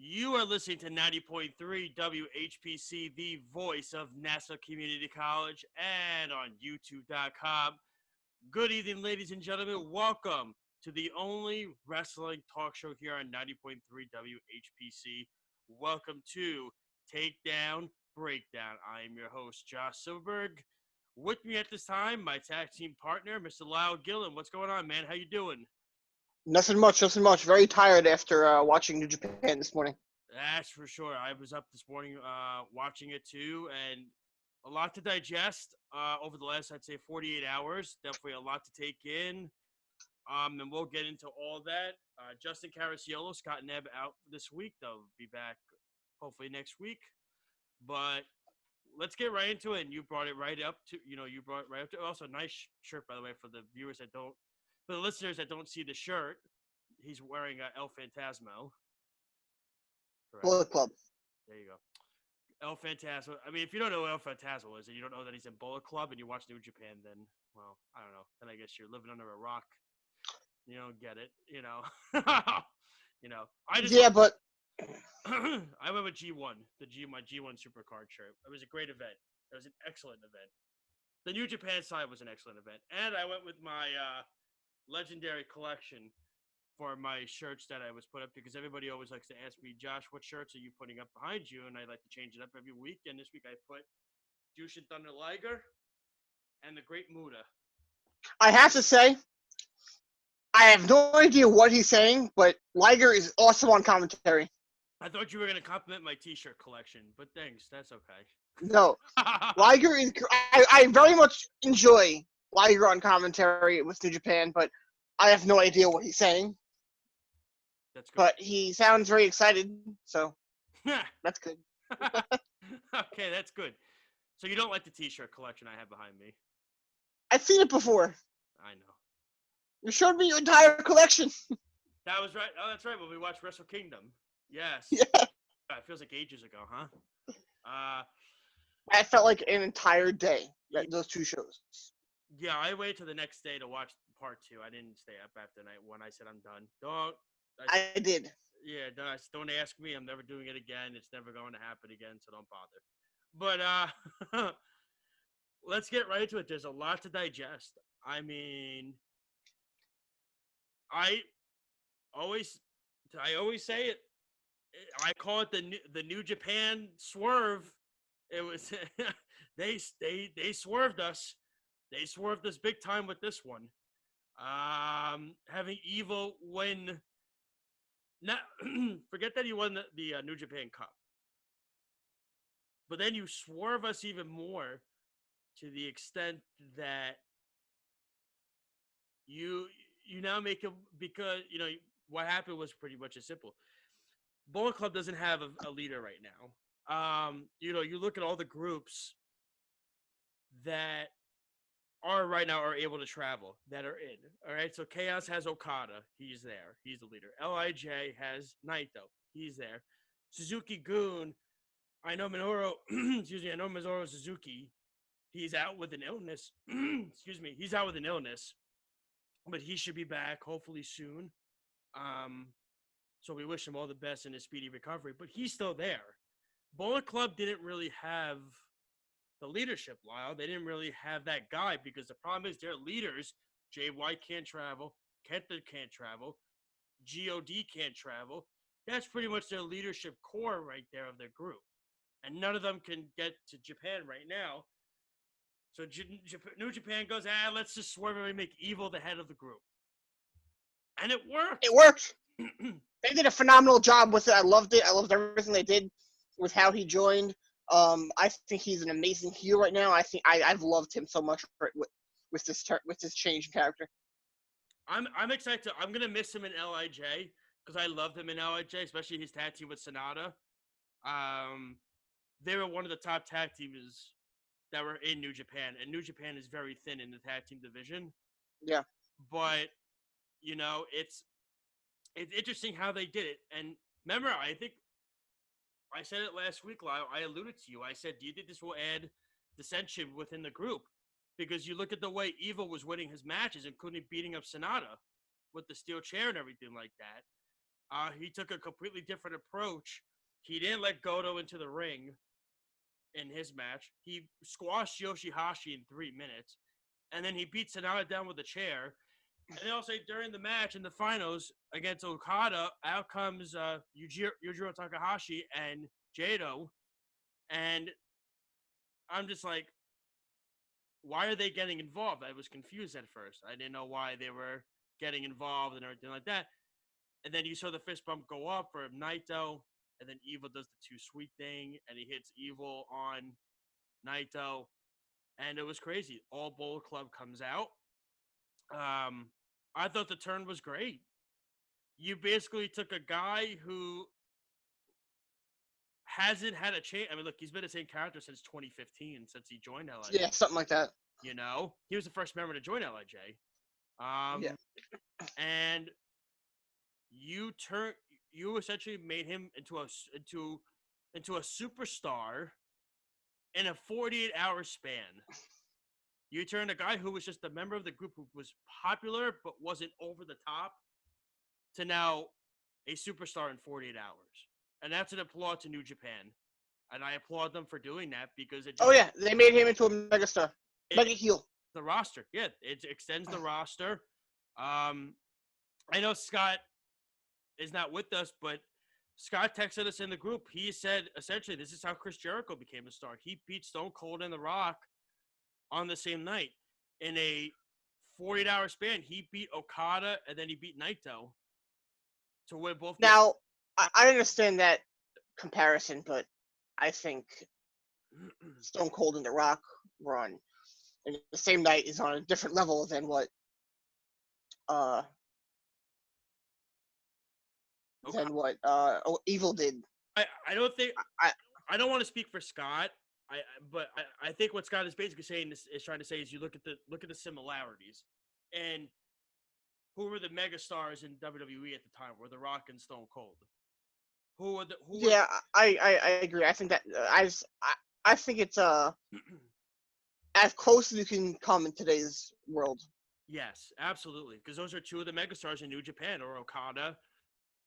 You are listening to 90.3 WHPC, the voice of Nassau Community College, and on YouTube.com. Good evening, ladies and gentlemen. Welcome to the only wrestling talk show here on 90.3 WHPC. Welcome to Takedown Breakdown. I am your host, Josh Silberg. With me at this time, my tag team partner, Mr. Lyle Gillen. What's going on, man? How you doing? Nothing much. Very tired after watching New Japan this morning. That's for sure. I was up this morning watching it too, and a lot to digest over the last, I'd say, 48 hours. Definitely a lot to take in, and we'll get into all that. Justin Caracciolo, Scott Nebb out this week. They'll be back hopefully next week. But let's get right into it, and you brought it right up to, also, nice shirt, by the way, for the viewers that don't, for the listeners that don't see the shirt. He's wearing El Phantasmo. Correct. Bullet Club. There you go. El Phantasmo. I mean, if you don't know what El Phantasmo is and you don't know that he's in Bullet Club and you watch New Japan, then, well, I don't know. Then I guess you're living under a rock. You don't get it, I just but I went with G1, my G1 Supercard shirt. It was a great event. It was an excellent event. The New Japan side was an excellent event. And I went with my legendary collection for my shirts that I was put up, because everybody always likes to ask me, Josh, what shirts are you putting up behind you? And I like to change it up every week. And this week I put Jushin Thunder Liger and the Great Muta. I have to say, I have no idea what he's saying, but Liger is awesome on commentary. I thought you were going to compliment my T-shirt collection, but thanks. That's okay. No. Liger is... I very much enjoy Liger on commentary with New Japan, but I have no idea what he's saying. That's good. But he sounds very excited, so that's good. Okay, that's good. So you don't like the T-shirt collection I have behind me? I've seen it before. I know. You showed me your entire collection. That was right. Oh, that's right. When we watched Wrestle Kingdom. Yes. Yeah. It feels like ages ago, huh? I felt like an entire day, those two shows. Yeah, I waited till the next day to watch part 2. I didn't stay up after night 1. I said I'm done. I did. Yeah, don't ask me. I'm never doing it again. It's never going to happen again, so don't bother. But let's get right into it. There's a lot to digest. I mean, I always say it. I call it the New Japan swerve. It was they swerved us. They swerved us big time with this one. Having Evil win. Not forget that he won the New Japan Cup. But then you swerve us even more to the extent that you now make him, because what happened was pretty much as simple. Bullet Club doesn't have a leader right now. You look at all the groups that are right now are able to travel, that are in. All right, so Chaos has Okada. He's there. He's the leader. LIJ has Naito. He's there. Suzuki-gun, I know Minoru Suzuki. He's out with an illness. Excuse me. He's out with an illness, but he should be back hopefully soon. So we wish him all the best in his speedy recovery, but he's still there. Bullet Club didn't really have the leadership, Lyle. They didn't really have that guy, because the problem is their leaders, Jay White can't travel, Kenta can't travel, God can't travel. That's pretty much their leadership core right there of their group. And none of them can get to Japan right now. So New Japan goes, let's just swerve and make Evil the head of the group. And it worked. It worked. They did a phenomenal job with it. I loved it. I loved everything they did with how he joined. I think he's an amazing heel right now. I've loved him so much with this change in character. I'm excited. I'm gonna miss him in LIJ, because I loved him in LIJ, especially his tag team with Sonata. They were one of the top tag teams that were in New Japan, and New Japan is very thin in the tag team division. Yeah. But it's interesting how they did it. And remember, I think I said it last week, Lyle. I alluded to you. I said, do you think this will add dissension within the group? Because you look at the way Evil was winning his matches, including beating up Sonata with the steel chair and everything like that. He took a completely different approach. He didn't let Goto into the ring in his match. He squashed Yoshihashi in 3 minutes, and then he beat Sanada down with a chair. And then also during the match in the finals against Okada, out comes Yujiro Takahashi and Jado, and I'm just like, why are they getting involved? I was confused at first. I didn't know why they were getting involved and everything like that. And then you saw the fist bump go up for Naito, and then Evil does the too sweet thing, and he hits Evil on Naito, and it was crazy. All Bullet Club comes out. I thought the turn was great. You basically took a guy who hasn't had a chance. I mean, look, he's been the same character since 2015, since he joined LIJ. Yeah, something like that. You know, he was the first member to join LIJ. Yeah. And you essentially made him into a superstar in a 48-hour span. You turned a guy who was just a member of the group who was popular but wasn't over the top to now a superstar in 48 hours. And that's an applaud to New Japan. And I applaud them for doing that because it just, they made him into a megastar. Mega heel. The roster. Yeah, it extends the roster. I know Scott is not with us, but Scott texted us in the group. He said, essentially, this is how Chris Jericho became a star. He beat Stone Cold and The Rock on the same night. In a 48-hour span, he beat Okada, and then he beat Naito to win both. Now, I understand that comparison, but I think Stone Cold and The Rock were on and the same night is on a different level than what Evil did. I don't think I don't want to speak for Scott. I think what Scott is basically saying is trying to say is you look at the similarities, and who were the megastars in WWE at the time? Were The Rock and Stone Cold? I agree. I think that I think it's as close as you can come in today's world. Yes, absolutely, because those are two of the megastars in New Japan, or Okada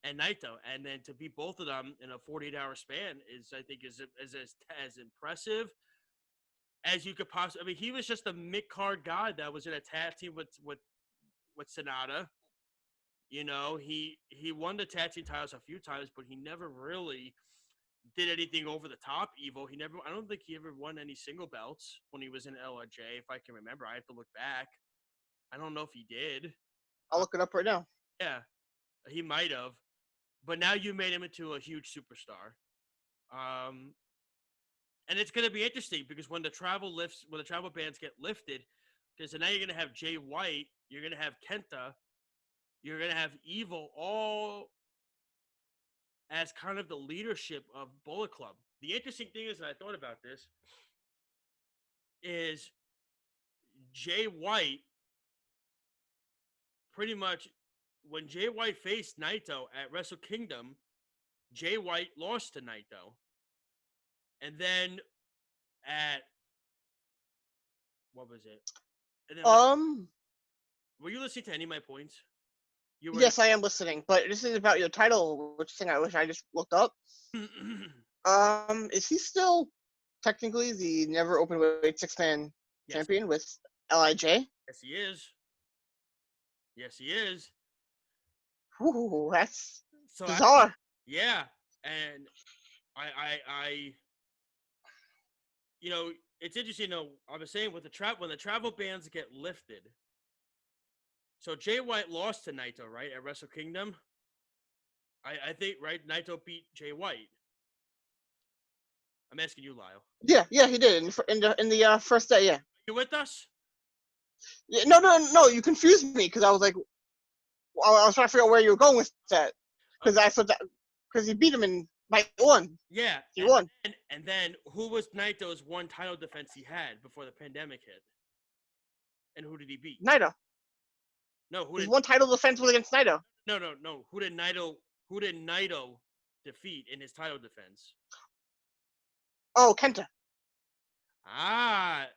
and Naito, and then to beat both of them in a 48-hour span is, I think, is as impressive as you could possibly. I mean, he was just a mid-card guy that was in a tag team with Sanada. You know, he won the tag team titles a few times, but he never really did anything over the top. Evil. I don't think he ever won any single belts when he was in LRJ, if I can remember. I have to look back. I don't know if he did. I'll look it up right now. Yeah, he might have. But now you made him into a huge superstar. And it's going to be interesting because when the travel bans get lifted, because now you're going to have Jay White, you're going to have Kenta, you're going to have Evil, all as kind of the leadership of Bullet Club. The interesting thing is, and I thought about this, is Jay White pretty much, when Jay White faced Naito at Wrestle Kingdom, Jay White lost to Naito. And then at, what was it? And then were you listening to any of my points? Yes, I am listening, but this is about your title, which thing I just looked up. Is he still technically the never openweight six-man champion with LIJ? Yes, he is. Yes, he is. Ooh, that's bizarre. Yeah, and I you know, it's interesting. You know, I was saying when the travel bans get lifted. So Jay White lost to Naito, right, at Wrestle Kingdom. I think, right, Naito beat Jay White. I'm asking you, Lyle. Yeah, he did in the first day. Yeah. You with us? Yeah, no. You confused me because I was like, I was trying to figure out where you were going with that because I thought that because he beat him in night one. Yeah, he won. And then who was Naito's one title defense he had before the pandemic hit? And who did he beat? Naito. No, his one title defense was against Naito. No. Who did Naito defeat in his title defense? Oh, Kenta. Ah,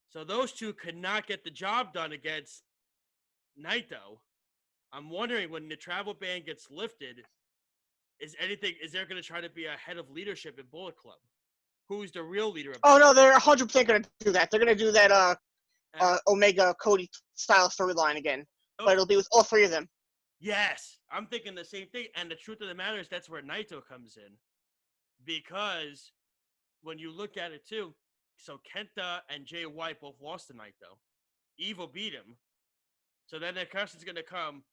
so those two could not get the job done against Naito. I'm wondering when the travel ban gets lifted, Is there going to try to be a head of leadership in Bullet Club? Who's the real leader of Oh Bullet no, they're 100% gonna do that. They're gonna do that Club? Omega Cody style storyline again, Oh, but it'll be with all three of them. yes, I'm thinking the same thing. And the truth of the matter is that's where Naito comes in. Because when you look at it too, so Kenta and Jay White both lost to Naito. Evil beat him. So then the question's going to come,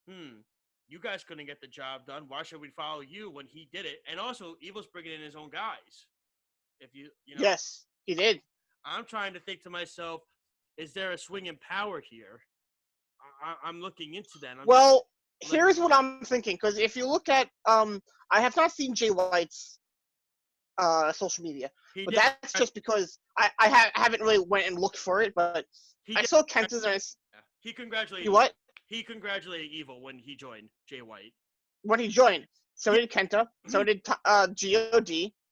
you guys couldn't get the job done. Why should we follow you when he did it? And also, Evil's bringing in his own guys. If you know, Yes, he did. I'm trying to think to myself, is there a swing in power here? I'm looking into that. Well, here's what I'm thinking, because if you look at, I have not seen Jay White's social media, but that's just because I haven't really went and looked for it. But I saw Kenta's and he congratulated you what? He congratulated Evil when he joined Jay White. When he joined, so did Kenta, so did God.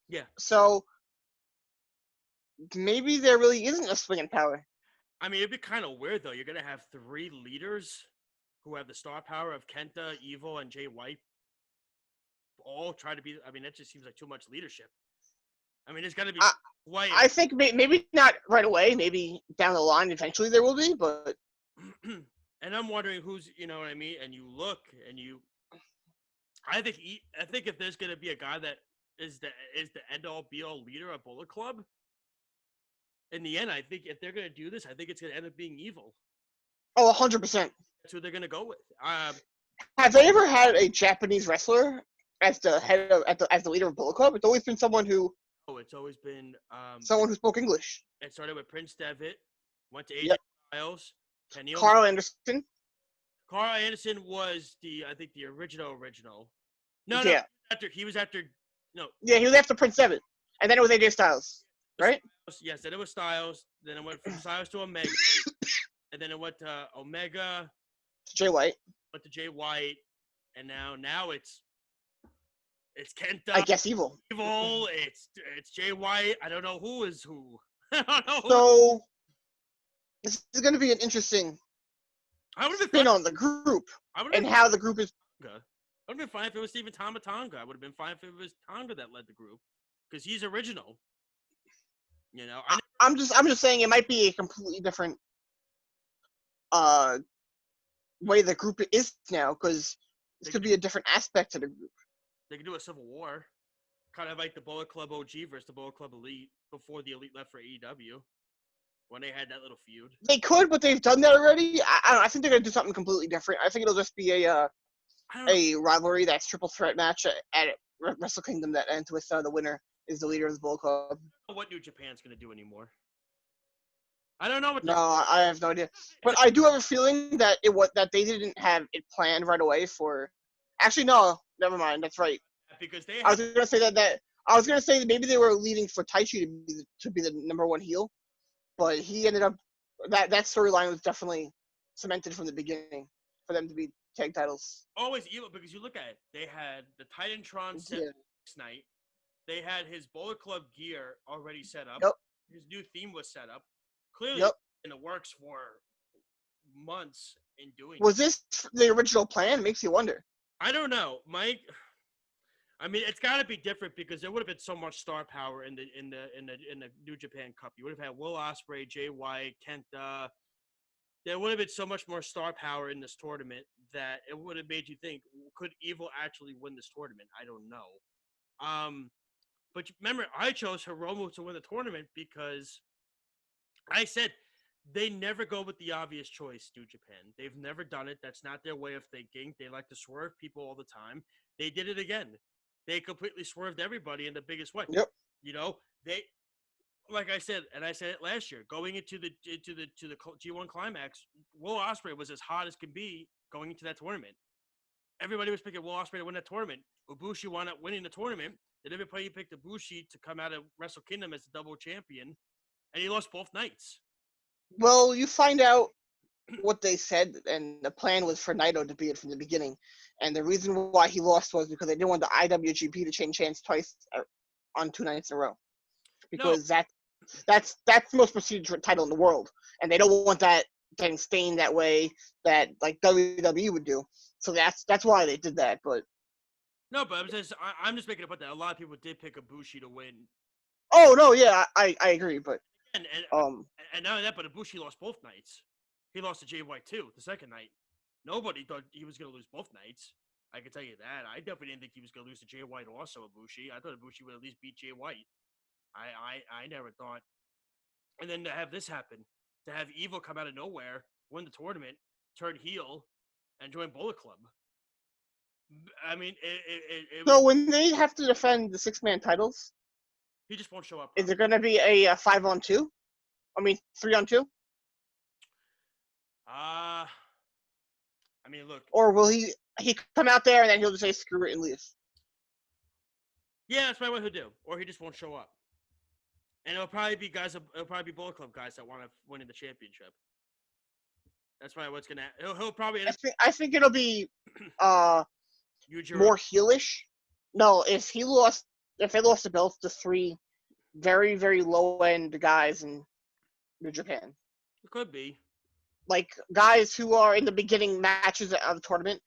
Yeah. So maybe there really isn't a swing in power. I mean, it'd be kind of weird though. You're gonna have three leaders who have the star power of Kenta, Evil, and Jay White. All try to be. I mean, that just seems like too much leadership. I mean, there's got to be White. I think maybe not right away. Maybe down the line, eventually there will be. But and I'm wondering who's, you know what I mean. And you look, and you. I think if there's gonna be a guy that is the end all be all leader of Bullet Club. In the end, I think if they're gonna do this, I think it's gonna end up being Evil. Oh, 100%. That's who they're gonna go with. Have they ever had a Japanese wrestler as the head of as the leader of Bullet Club? It's always been someone who. Oh, it's always been someone who spoke English. It started with Prince Devitt, went to AJ Styles, Kenny Carl Anderson. Carl Anderson was I think the original. No, yeah. He was after. No. Yeah, he was after Prince Devitt, and then it was AJ Styles, right? Yes, then it was Styles. Then it went from Styles to Omega, and then it went to Omega. To Jay White. Went to Jay White, and now it's Kenta. I guess Evil. Evil. It's Jay White. I don't know who is who. I don't know. So this is going to be an interesting spin on the group and how the group is. I would have been fine if it was Stephen Tama Tonga. I would have been fine if it was Tonga that led the group, because he's original. You know, I'm just saying it might be a completely different way the group is now, because this could be a different aspect to the group. They could do a civil war, kind of like the Bullet Club OG versus the Bullet Club Elite before the Elite left for AEW, when they had that little feud. They could, but they've done that already. I don't know. I think they're gonna do something completely different. I think it'll just be a rivalry that's triple threat match at Wrestle Kingdom that ends with the winner is the leader of the Bullet Club. I don't know what New Japan's gonna do anymore. I don't know what. No, I have no idea. But I do have a feeling that that they didn't have it planned right away for. Actually, no, never mind. That's right. Because I was gonna say that I was gonna say that maybe they were leading for Taichi to be the number one heel, but he ended up that storyline was definitely cemented from the beginning for them to be tag titles. Always Evil, because you look at it, they had the Titantron set next night. They had his Bullet Club gear already set up. Yep. His new theme was set up. Clearly, in the works for months in doing. Was this the original plan? Makes you wonder. I don't know, Mike. I mean, it's got to be different, because there would have been so much star power in the New Japan Cup. You would have had Will Ospreay, Jay White, Kenta. There would have been so much more star power in this tournament that it would have made you think, could Evil actually win this tournament? I don't know. But remember, I chose Hiromu to win the tournament because I said they never go with the obvious choice, New Japan. They've never done it. That's not their way of thinking. They like to swerve people all the time. They did it again. They completely swerved everybody in the biggest way. Yep. You know, they, like I said, and I said it last year, going into the G1 Climax, Will Ospreay was as hot as can be going into that tournament. Everybody was picking Will Ospreay to win that tournament. Ibushi wound up winning the tournament. Then everybody picked Ibushi to come out of Wrestle Kingdom as the double champion, and he lost both nights. Well, you find out what they said, and the plan was for Naito to be it from the beginning. And the reason why he lost was because they didn't want the IWGP to change hands twice on 2 nights in a row. Because that's the most prestigious title in the world, and they don't want that getting stained that way that like WWE would do. So that's why they did that. But No, but I'm just making a point that a lot of people did pick Ibushi to win. Oh no, yeah, I agree, but And um, not only that, but Ibushi lost both nights. He lost to Jay White too the second night. Nobody thought he was going to lose both nights. I can tell you that. I definitely didn't think he was going to lose to Jay White or also Ibushi. I thought Ibushi would at least beat Jay White. I never thought. And then to have this happen, to have Evil come out of nowhere, win the tournament, turn heel, and join Bullet Club. I mean, it was. so when they have to defend the 6-man titles, He just won't show up. is it Probably. going to be a 5-on-2? I mean, 3-on-2? I mean, look. Or will he come out there and then he'll just say screw it and leave? Yeah, that's probably what he'll do, or he just won't show up. And it'll probably be guys. It'll probably be Bullet Club guys that want to win in the championship. That's probably what's gonna. He'll probably end up. I think it'll be Yujiro. more heelish. No, if they lost the belts to 3 very, very low end guys in New Japan, It could be. like guys who are in the beginning matches of the tournament,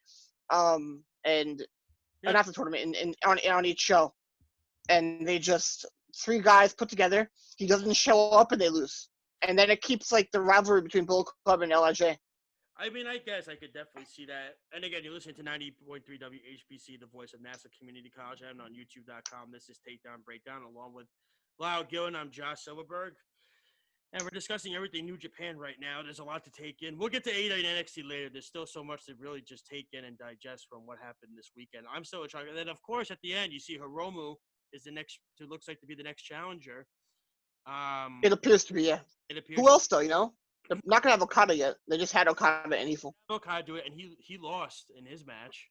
and Yeah. not the tournament, on each show, and they just 3 guys put together. He doesn't show up and they lose, and then it keeps like the rivalry between Bullet Club and LIJ. I mean, I guess I could definitely see that. And again, you're listening to 90.3 WHBC, the voice of NASA Community College. I'm on YouTube.com. This is Takedown Breakdown, along with Lyle Gillen. I'm Josh Silverberg. And we're discussing everything New Japan right now. There's a lot to take in. We'll get to AEW and NXT later. There's still so much to really just take in and digest from what happened this weekend. I'm still in shock. And then, of course, at the end, you see Hiromu is the next, who looks like to be the next challenger. It appears to be, yeah. It appears. Who else though? They're not gonna have Okada yet. They just had Okada and Evil. Okada do it, and he lost in his match.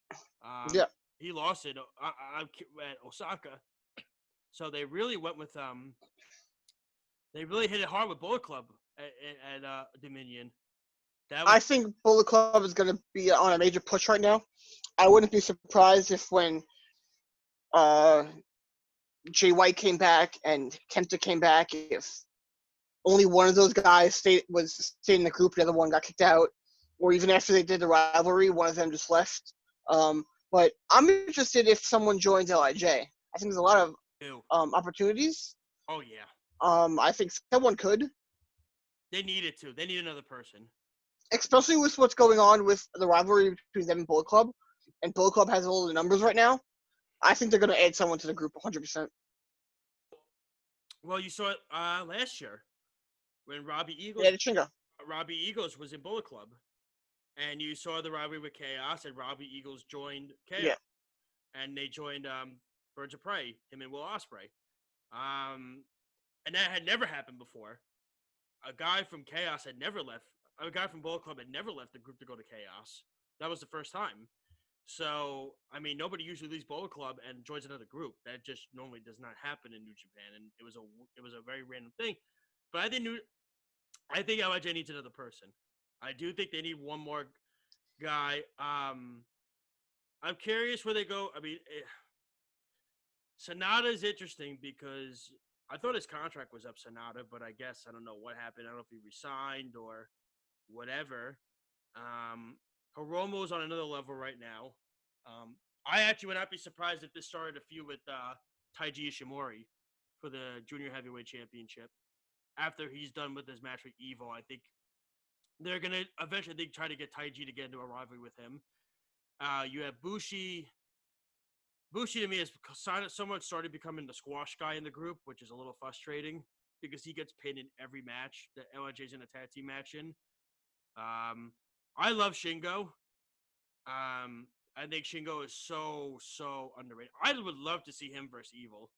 Yeah. He lost it at Osaka. So they really went with They really hit it hard with Bullet Club at Dominion. I think Bullet Club is going to be on a major push right now. I wouldn't be surprised if when Jay White came back and Kenta came back, if only one of those guys stayed in the group, the other one got kicked out, or even after they did the rivalry, one of them just left. But I'm interested if someone joins LIJ. I think there's a lot of opportunities. Oh yeah. I think someone could. They needed to. They need another person. Especially with what's going on with the rivalry between them and Bullet Club. And Bullet Club has all the numbers right now. I think they're going to add someone to the group 100%. Well, you saw it last year when Robbie Eagles. Yeah, Chinga. Robbie Eagles was in Bullet Club. And you saw the rivalry with Chaos, and Robbie Eagles joined Chaos. Yeah. And they joined Birds of Prey, him and Will Ospreay. And that had never happened before. A guy from Chaos had never left. A guy from Bullet Club had never left the group to go to Chaos. That was the first time. So, I mean, nobody usually leaves Bullet Club and joins another group. That just normally does not happen in New Japan, and it was a very random thing. But I think LIJ needs another person. I do think they need one more guy. I'm curious where they go. I mean, Sonata is interesting because I thought his contract was up, Sonata, but I guess I don't know what happened. I don't know if he resigned or whatever. Hiromu's on another level right now. I actually would not be surprised if this started a feud with Taiji Ishimori for the Junior Heavyweight Championship. After he's done with his match with Evil, I think they're going to eventually try to get Taiji to get into a rivalry with him. You have Bushi. Bushi, to me, has somewhat started becoming the squash guy in the group, which is a little frustrating because he gets pinned in every match that LIJ's in a tag team match in. I love Shingo. I think Shingo is so underrated. I would love to see him versus Evil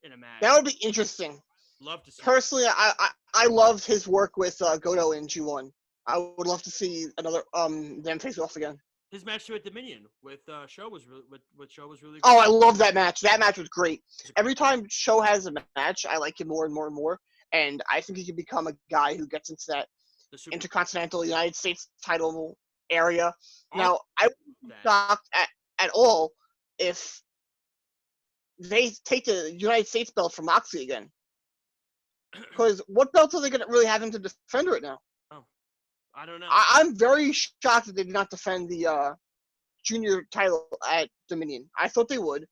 in a match. That would be interesting. Love to see. Personally, I loved his work with Goto in G1. I would love to see another them face off again. His match too at Dominion with Show was really good. Oh, I love that match. That match was great. Every time Show has a match, I like him more and more and more. And I think he could become a guy who gets into that Intercontinental United States title area. Now, I wouldn't be shocked at all if they take the United States belt from Moxley again. Because what belts are they going to really have him to defend right now? Oh, I don't know. I'm very shocked that they did not defend the junior title at Dominion. I thought they would.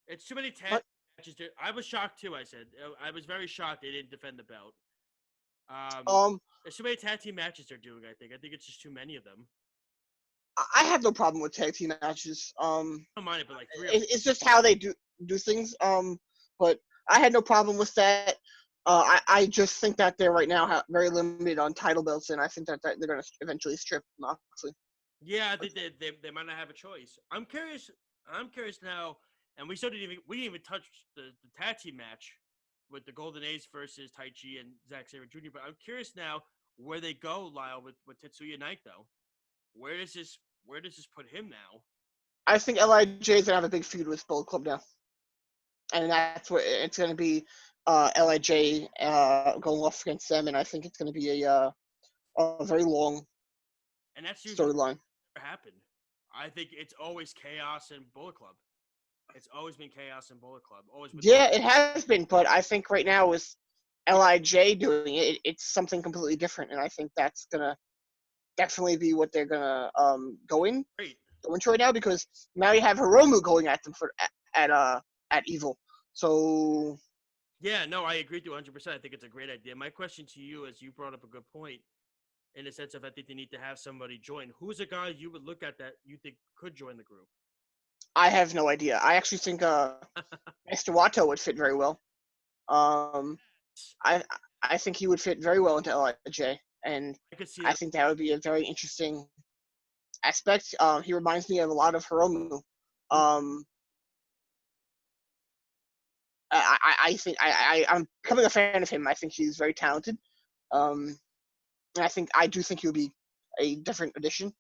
It's too many tag matches. I was shocked too. I was very shocked they didn't defend the belt. There's too many tag team matches they're doing. I think it's just too many of them. I have no problem with tag team matches. I don't mind it, but like it's just how they do things. But I had no problem with that. I just think that they're right now very limited on title belts, and I think that they're going to eventually strip Moxley. Yeah, I think they might not have a choice. I'm curious now, and we didn't even touch the tag team match with the Golden Ace versus Tai Chi and Zack Sabre Jr. But I'm curious now where they go, Lyle, with Tetsuya Naito. Where does this put him now? I think LIJ is gonna have a big feud with Bullet Club now, and that's what it's gonna be. LIJ going off against them, and I think it's gonna be a very long and that's storyline. Happened. I think it's always chaos in Bullet Club. It's always been chaos in Bullet Club. It has been, but I think right now with LIJ doing it, it's something completely different, and I think that's gonna definitely be what they're gonna go into right now, because now you have Hiromu going at them at Evil. So yeah, no, I agree with you 100%. I think it's a great idea. My question to you is, you brought up a good point in the sense of I think they need to have somebody join. Who's a guy you would look at that you think could join the group? I have no idea. I actually think Mr. Wato would fit very well. I think he would fit very well into LIJ, and I think that would be a very interesting aspect. He reminds me of a lot of Hiromu. I think I'm becoming a fan of him. I think he's very talented. And I do think he would be a different addition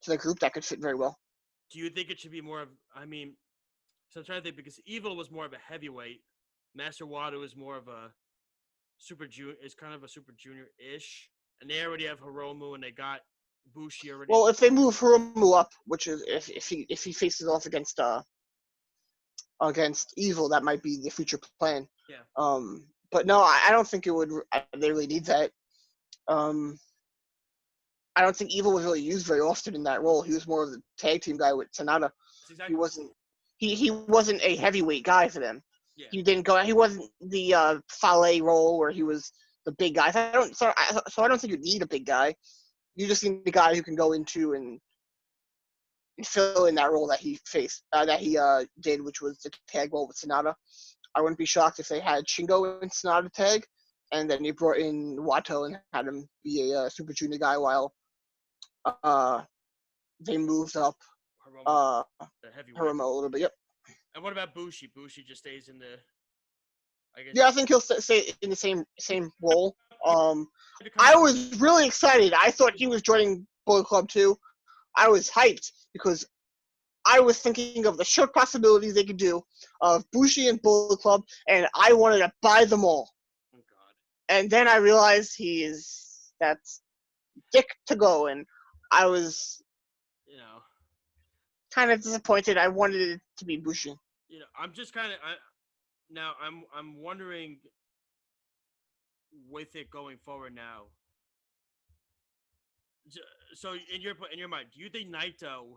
to the group that could fit very well. Do you think it should be more of, so I'm trying to think, because Evil was more of a heavyweight. Master Wato is more of a super junior, is kind of a super junior-ish. And they already have Hiromu, and they got Bushi already. Well, if they move Hiromu up, which is if he faces off against Evil, that might be the future plan. Yeah. But no, I don't think it would. They really need that. I don't think Evil was really used very often in that role. He was more of the tag team guy with Sonata. Exactly. He wasn't a heavyweight guy for them. Yeah. He wasn't the Fale role where he was the big guy. I don't think you need a big guy. You just need a guy who can go into and fill in that role that he did, which was the tag role with Sonata. I wouldn't be shocked if they had Shingo in Sonata tag, and then you brought in Wato and had him be a Super Junior guy while they moved up Hiromu a little bit. Yep. And what about Bushi? Bushi just stays in the. I think he'll stay in the same role. I was really excited. I thought he was joining Bullet Club too. I was hyped because I was thinking of the short possibilities they could do of Bushi and Bullet Club, and I wanted to buy them all. Oh God! And then I realized that's dick to go, and I was, kind of disappointed. I wanted it to be Bushi. I'm just kind of now I'm wondering with it going forward now. So in your mind, do you think Naito?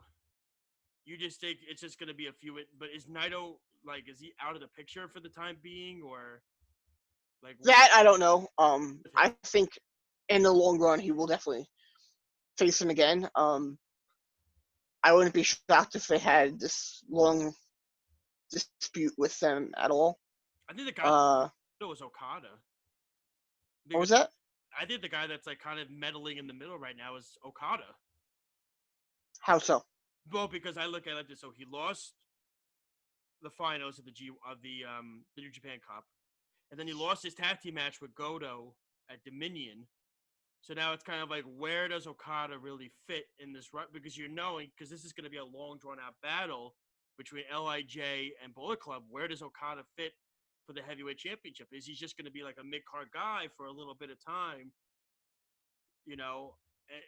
You just think it's just gonna be a few? But is Naito is he out of the picture for the time being, or that? I don't know. I think in the long run he will definitely face him again. I wouldn't be shocked if they had this long dispute with them at all. I think the guy that was Okada. What was that? I think the guy that's kind of meddling in the middle right now is Okada. How so? Well, because I look at it so he lost the finals of the New Japan Cup, and then he lost his tag team match with Goto at Dominion. So now it's kind of where does Okada really fit in this run? Because because this is going to be a long, drawn-out battle between LIJ and Bullet Club. Where does Okada fit for the heavyweight championship? Is he just going to be a mid-card guy for a little bit of time?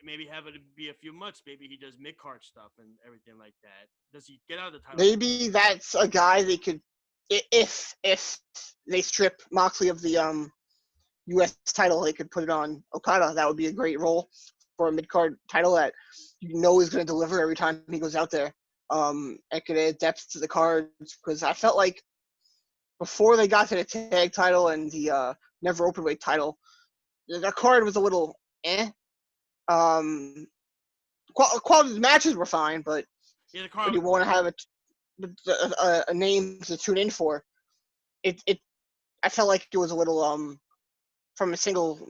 Maybe have it be a few months. Maybe he does mid-card stuff and everything like that. Does he get out of the title? Maybe that's a guy they could, if they strip Moxley of the U.S. title, they could put it on Okada. That would be a great role for a mid card title that you know is going to deliver every time he goes out there. It could add depth to the cards because I felt like before they got to the tag title and the never openweight title, the card was a little eh. Quality of the matches were fine, but Yeah, the when card. you want to have a name to tune in for, it I felt like it was a little from a singles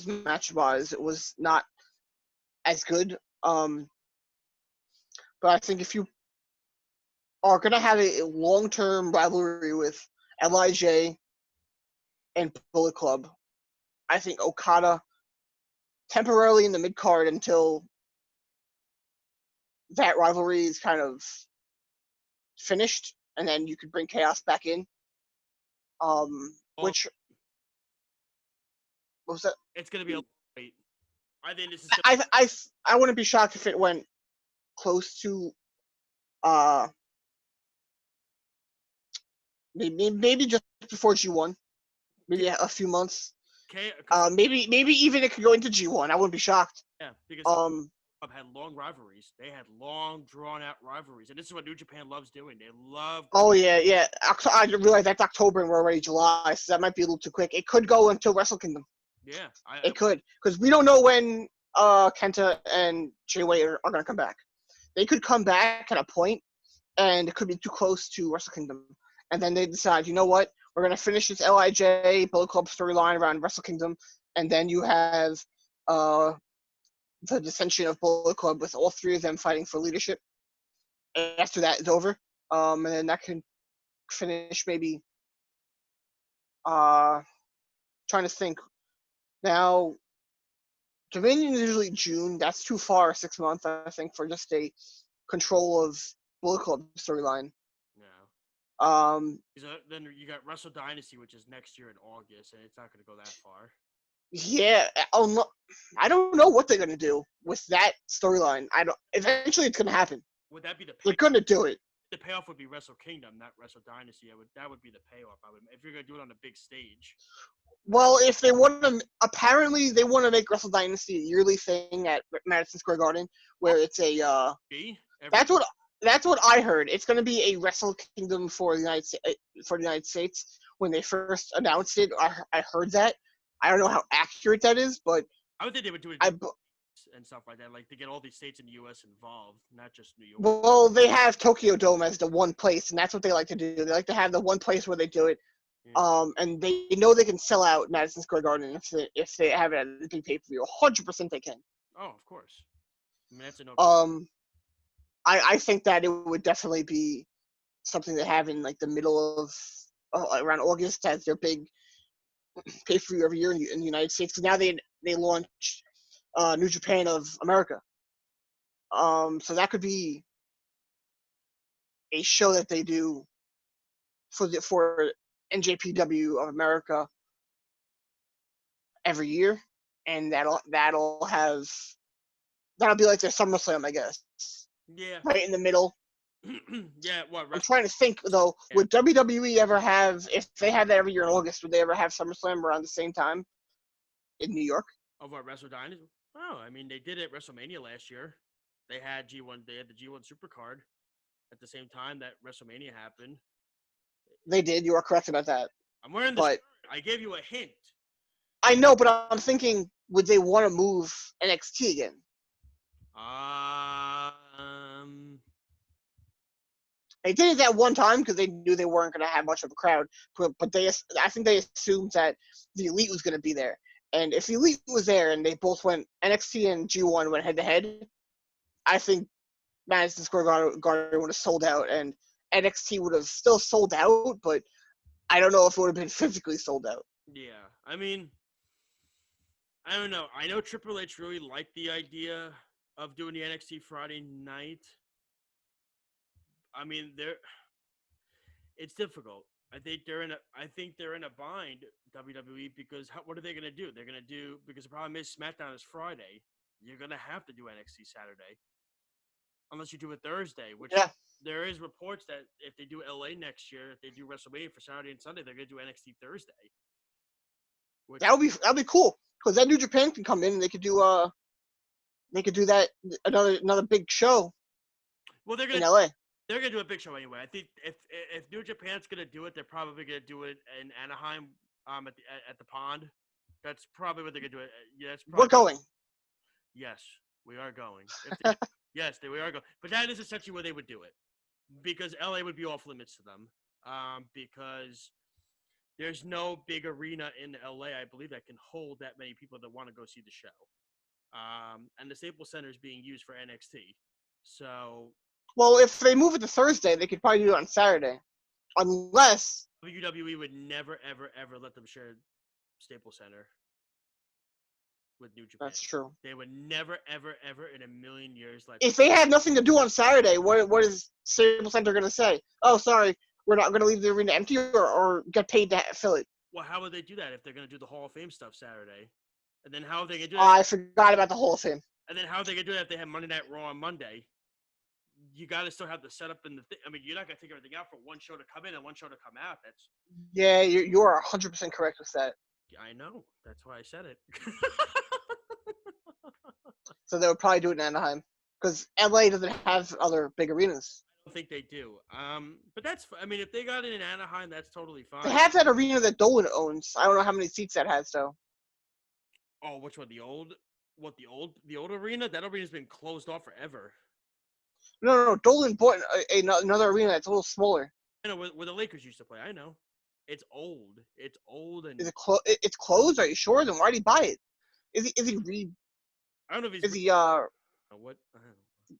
match wise, it was not as good. But I think if you are gonna have a long term rivalry with Lij and Bullet Club, I think Okada temporarily in the mid card until that rivalry is kind of finished, and then you could bring Chaos back in. Well, Which what was that? it's gonna be a wait. I think this is. I wouldn't be shocked if it went close to uh maybe just before G1, maybe a few months. Maybe even it could go into G1. I wouldn't be shocked. Yeah, because Club had long rivalries. They had long, drawn-out rivalries, and this is what New Japan loves doing. They love. Oh yeah. I realize that's October and we're already July, so that might be a little too quick. It could go until Wrestle Kingdom. Yeah, it could, because we don't know when Kenta and Jay White are going to come back. They could come back at a point, and it could be too close to Wrestle Kingdom, and then they decide, you know what, we're going to finish this Lij Bullet Club storyline around Wrestle Kingdom, and then you have the dissension of Bullet Club with all three of them fighting for leadership. After that is over, and then that can finish maybe. Trying to think. Now, Dominion is usually June. That's too far, 6 months, I think, for just a control of Bullet Club storyline. No. Then you got Wrestle Dynasty, which is next year in August, and it's not going to go that far. Yeah, I don't know what they're gonna do with that storyline. Eventually, it's gonna happen. Would that be the? They're gonna do it. The payoff would be Wrestle Kingdom, not Wrestle Dynasty. That would be the payoff. If you're gonna do it on a big stage. Well, if they want to, apparently they want to make Wrestle Dynasty a yearly thing at Madison Square Garden, where it's a. That's what I heard. It's gonna be a Wrestle Kingdom for the United States. When they first announced it, I heard that. I don't know how accurate that is, but I would think they would do it and stuff like that, like to get all these states in the U.S. involved, not just New York. Well, they have Tokyo Dome as the one place, and that's what they like to do. They like to have the one place where they do it, and they know they can sell out Madison Square Garden if they have it at a big pay-per-view. 100% they can. Oh, of course. I mean, that's a no. I think that it would definitely be something they have in like the middle of around August as their big pay-per-view every year in the United States. Because now they launched New Japan of America. So that could be a show that they do for NJPW of America every year, and that'll be like their SummerSlam, I guess. Yeah. Right in the middle. Yeah. What? I'm trying to think though. Yeah. Would WWE ever have, if they had that every year in August, would they ever have SummerSlam around the same time in New York? Of what, Wrestle Dynasty? Oh, I mean, they did it at WrestleMania last year. They had G1. They had the G1 Supercard at the same time that WrestleMania happened. They did. You are correct about that. I'm wearing the shirt. I gave you a hint. I know, but I'm thinking, would they want to move NXT again? They did it that one time because they knew they weren't going to have much of a crowd. But I think they assumed that the Elite was going to be there. And if the Elite was there and they both went, NXT and G1 went head-to-head, I think Madison Square Garden would have sold out, and NXT would have still sold out, but I don't know if it would have been physically sold out. Yeah, I mean, I don't know. I know Triple H really liked the idea of doing the NXT Friday night. I mean, it's difficult. I think they're in a bind, WWE, because what are they gonna do? They're gonna do, because the problem is SmackDown is Friday. You're gonna have to do NXT Saturday, unless you do it Thursday. Which there is reports that if they do LA next year, if they do WrestleMania for Saturday and Sunday, they're gonna do NXT Thursday. That'd be cool, because then New Japan can come in and they could do They could do that another big show Well, in LA. they're gonna do a big show anyway. I think if New Japan's gonna do it, they're probably gonna do it in Anaheim, at the pond. That's probably what they're gonna do. Yeah, that's We're probably. going. Yes, we are going. Yes, we are going. But that is essentially where they would do it, because LA would be off limits to them. Because there's no big arena in LA, I believe, that can hold that many people that want to go see the show. And the Staples Center is being used for NXT. So Well, if they move it to Thursday, they could probably do it on Saturday, unless WWE would never, ever, ever let them share Staples Center with New Japan. that's true. They would never, ever, ever in a million years let. If they have nothing to do on Saturday, what is Staples Center going to say? Oh, sorry, we're not going to leave the arena empty or get paid to fill it. Well, how would they do that if they're going to do the Hall of Fame stuff Saturday? And then how are they going to do that? I forgot about the whole thing. And then how are they going to do that if they have Monday Night Raw on Monday? You got to still have the setup and the thing. I mean, you're not going to take everything out for one show to come in and one show to come out. That's. Yeah, you are 100% correct with that. I know. That's why I said it. So they would probably do it in Anaheim because LA doesn't have other big arenas. I don't think they do. But that's. I mean, if they got it in Anaheim, that's totally fine. They have that arena that Dolan owns. I don't know how many seats that has though. Oh, which one? The old arena? That arena's been closed off forever. No. Dolan bought another arena that's a little smaller. I know where the Lakers used to play. I know. It's old. It's old and. Is it it's closed? Are you sure? Then why did he buy it? Is he re? I don't know if he's. Is he what? I don't know.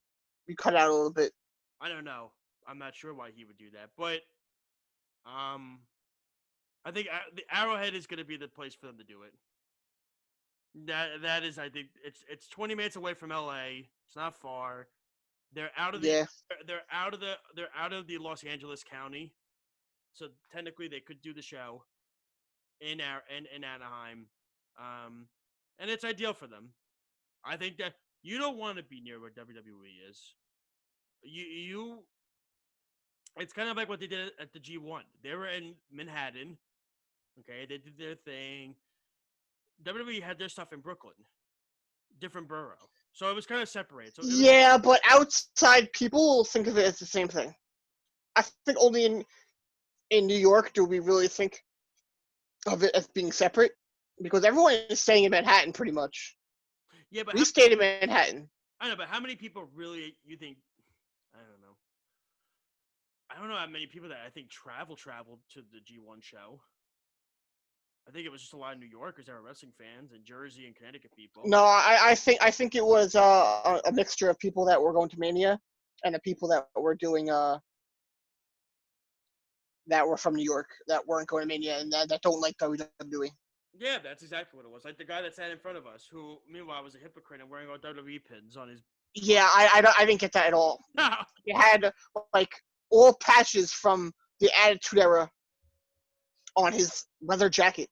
We cut out a little bit. I don't know. I'm not sure why he would do that, but I think the Arrowhead is going to be the place for them to do it. That is, I think it's 20 minutes away from LA. It's not far. They're out of the they're out of the Los Angeles County, so technically they could do the show in Anaheim, and it's ideal for them. I think that you don't want to be near where WWE is. You it's kind of like what they did at the G1. They were in Manhattan. Okay, they did their thing. WWE had their stuff in Brooklyn, different borough. So it was kind of separated. So yeah, but outside people think of it as the same thing. I think only in New York do we really think of it as being separate, because everyone is staying in Manhattan pretty much. Yeah, but we stayed in Manhattan. I know, but how many people really you think? I don't know. I don't know how many people that I think traveled to the G1 show. I think it was just a lot of New Yorkers that were wrestling fans and Jersey and Connecticut people. No, I think it was a mixture of people that were going to Mania and the people that were doing that were from New York that weren't going to Mania and that don't like WWE. Yeah, that's exactly what it was. Like the guy that sat in front of us, who meanwhile was a hypocrite and wearing all WWE pins on his. Yeah, I didn't get that at all. He had like all patches from the Attitude Era on his leather jacket.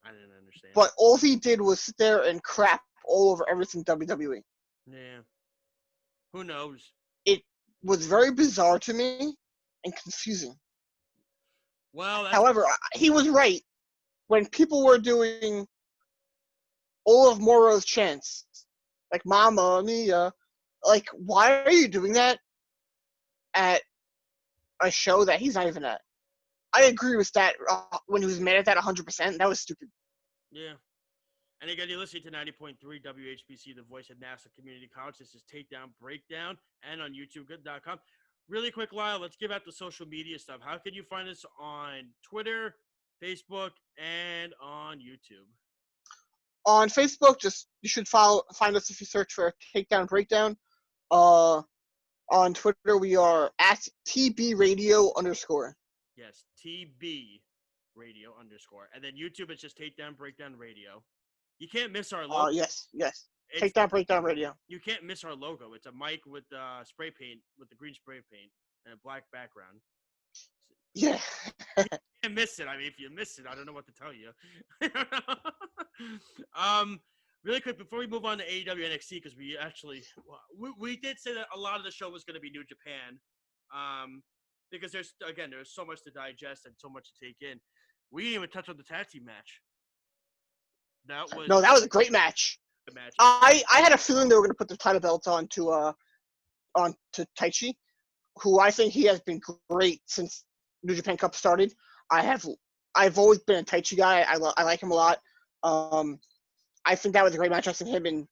I didn't understand. But all he did was sit there and crap all over everything WWE. Yeah. Who knows? It was very bizarre to me and confusing. Well, however, he was right. When people were doing all of Moro's chants, like Mamma Mia, like, why are you doing that at a show that he's not even at? I agree with that when he was mad at that 100%. That was stupid. Yeah. And again, you're listening to 90.3 WHBC, the voice of NASA Community College. This is Takedown Breakdown and on YouTube.com. Really quick, Lyle, let's give out the social media stuff. How can you find us on Twitter, Facebook, and on YouTube? On Facebook, you should find us if you search for Takedown Breakdown. On Twitter, we are at TB_radio_. Yes, TB radio_. And then YouTube, it's just Takedown Breakdown Radio. You can't miss our logo. Yes. Takedown Breakdown Radio. You can't miss our logo. It's a mic with spray paint, with the green spray paint and a black background. Yeah. You can't miss it. I mean, if you miss it, I don't know what to tell you. Really quick, before we move on to AEW NXT, because we did say that a lot of the show was going to be New Japan. Because there's so much to digest and so much to take in. We didn't even touch on the tag team match. That was a great match. The match. I had a feeling they were going to put the title belts on to Taichi, who I think he has been great since New Japan Cup started. I've always been a Taichi guy. I like him a lot. I think that was a great match. I think him and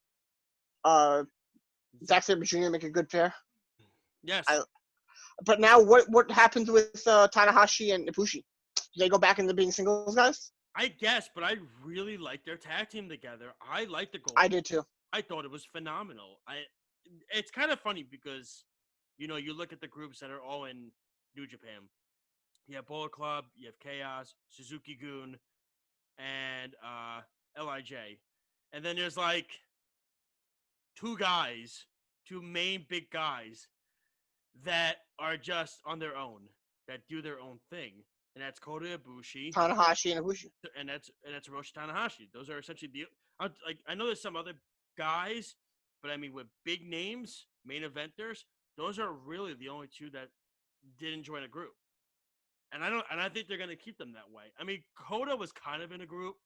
Zack Sabre Jr. make a good pair. Yes. But now what happens with Tanahashi and Ibushi? Do they go back into being singles guys? I guess, but I really like their tag team together. I like the goal. I did too. I thought it was phenomenal. It's kind of funny because, you look at the groups that are all in New Japan. You have Bullet Club, you have Chaos, Suzuki-gun, and LIJ. And then there's like two main big guys that are just on their own, that do their own thing. And that's Kota Ibushi, Tanahashi and Ibushi, and that's Hiroshi Tanahashi. Those are essentially I know there's some other guys, but I mean with big names, main eventers, those are really the only two that didn't join a group. And I think they're gonna keep them that way. I mean, Kota was kind of in a group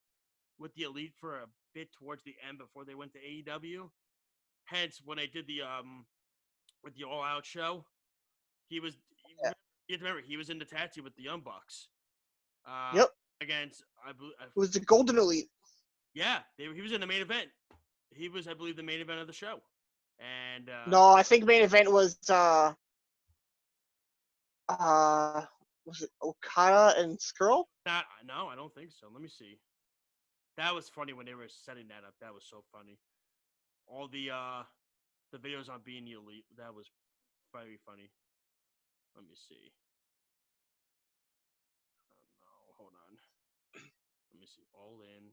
with the Elite for a bit towards the end before they went to AEW. Hence, when they did the with the All Out show, he was. Yeah. You have to remember, he was in the tag team with the Young Bucks. Yep. Against, I believe. It was the Golden Elite. Yeah, he was in the main event. He was, I believe, the main event of the show. And no, I think main event was it Okada and Skrull? No, I don't think so. Let me see. That was funny when they were setting that up. That was so funny. All the videos on being the Elite. That was very funny. Let me see. Oh, no, hold on. Let me see. All in.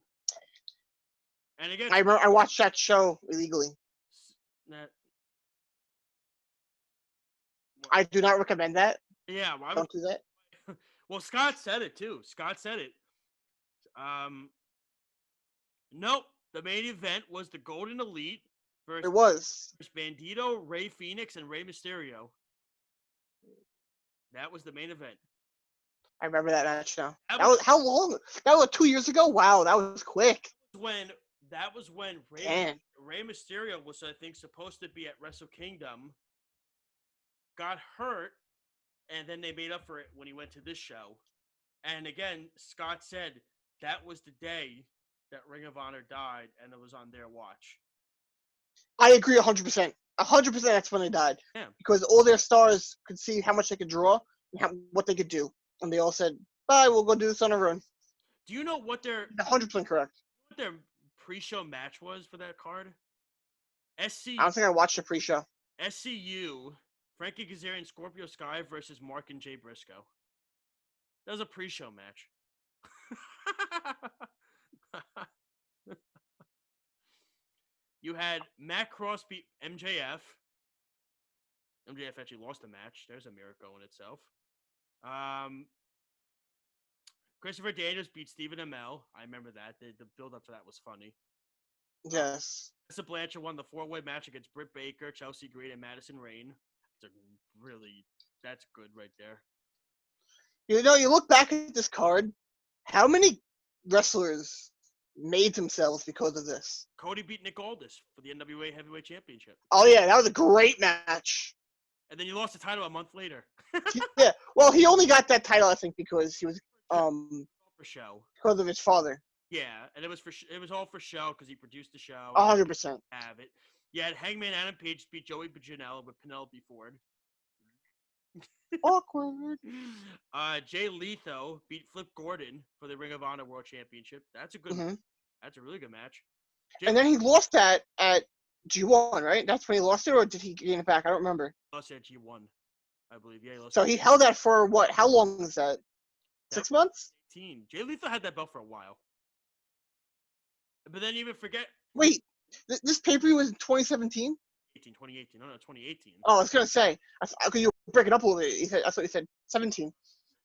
And again, I watched that show illegally. I do not recommend that. Yeah, don't do that. Well, Scott said it too. Scott said it. Nope. The main event was the Golden Elite versus Bandito, Rey Fenix, and Rey Mysterio. That was the main event. I remember that match now. That was how long? That was 2 years ago? Wow, that was quick. That was when Rey Mysterio was, I think, supposed to be at Wrestle Kingdom, got hurt, and then they made up for it when he went to this show. And again, Scott said that was the day that Ring of Honor died, and it was on their watch. I agree 100%. 100% that's when they died. Yeah. Because all their stars could see how much they could draw and what they could do. And they all said, bye, we'll go do this on our own. Do you know what their... 100% correct. What their pre-show match was for that card? I don't think I watched the pre-show. SCU, Frankie Kazarian, Scorpio Sky versus Mark and Jay Briscoe. That was a pre-show match. You had Matt Cross beat MJF. MJF actually lost the match. There's a miracle in itself. Christopher Daniels beat Stephen Amell. I remember that. The build-up for that was funny. Yes. Tessa Blanchard won the 4-way match against Britt Baker, Chelsea Green, and Madison Rayne. That's good right there. You know, you look back at this card, how many wrestlers made themselves because of this? Cody beat Nick Aldis for the NWA Heavyweight Championship. Oh, yeah, that was a great match. And then you lost the title a month later. Yeah, well, he only got that title, I think, because he was for show because of his father. Yeah, and it was all for show because he produced the show. 100%. Have it. You had Hangman Adam Page beat Joey Janela with Penelope Ford. Awkward. Jay Lethal beat Flip Gordon for the Ring of Honor World Championship. That's a good. Mm-hmm. That's a really good match. And then he lost that at G1, right? That's when he lost it, or did he gain it back? I don't remember. Lost it at G1, I believe. Yeah. So he held that for what? How long is that? 6 months? 18. Jay Lethal had that belt for a while. But then you even forget. Wait, this pay-per-view was in 2017? 2018. No, 2018. Oh, I was going to say, because you were breaking up a little bit. That's what he said, 17.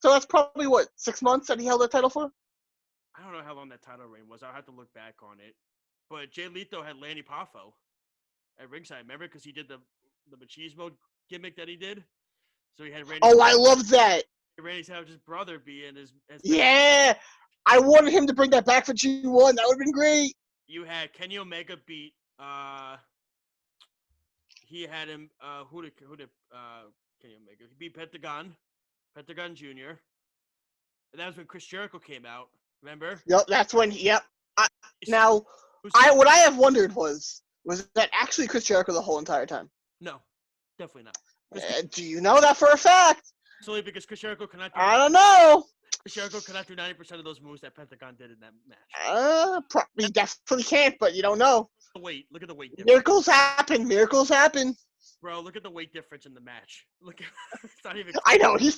So that's probably, 6 months that he held that title for? I don't know how long that title reign was. I'll have to look back on it. But Jay Lethal had Lanny Poffo at ringside. Remember? Because he did the machismo gimmick that he did. So he had Randy. Oh, I love that. Randy Savage's brother be in his yeah! I wanted him to bring that back for G1. That would have been great. You had Kenny Omega beat. He had him. Who did Kenny Omega? He beat Pentagon Jr. And that was when Chris Jericho came out. Remember? Yep, that's when. Yep. Who's- Now, who's- what I have wondered was that actually Chris Jericho the whole entire time? No, definitely not. Do you know that for a fact? Solely because Chris Jericho cannot do. I don't know. Chris Jericho cannot do 90% of those moves that Pentagon did in that match. He definitely can't, but you don't know. Look at the weight difference. Miracles happen. Miracles happen. Bro, look at the weight difference in the match. Look at it's not even I know he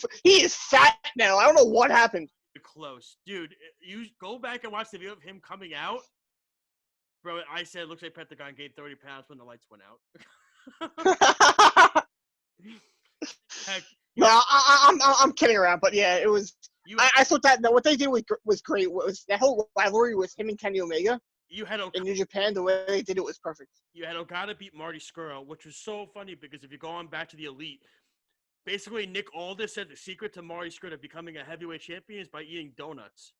is fat now. I don't know what happened. close. Dude, you go back and watch the video of him coming out. Bro, I said it looks like Pentagon gained 30 pounds when the lights went out. Heck, No, I'm kidding around, but yeah, it was. I thought that what they did was great. Was that whole rivalry with him and Kenny Omega you had in New Japan? The way they did it was perfect. You had Okada beat Marty Scurll, which was so funny because if you go on back to the Elite, basically Nick Aldis said the secret to Marty Scurll to becoming a heavyweight champion is by eating donuts.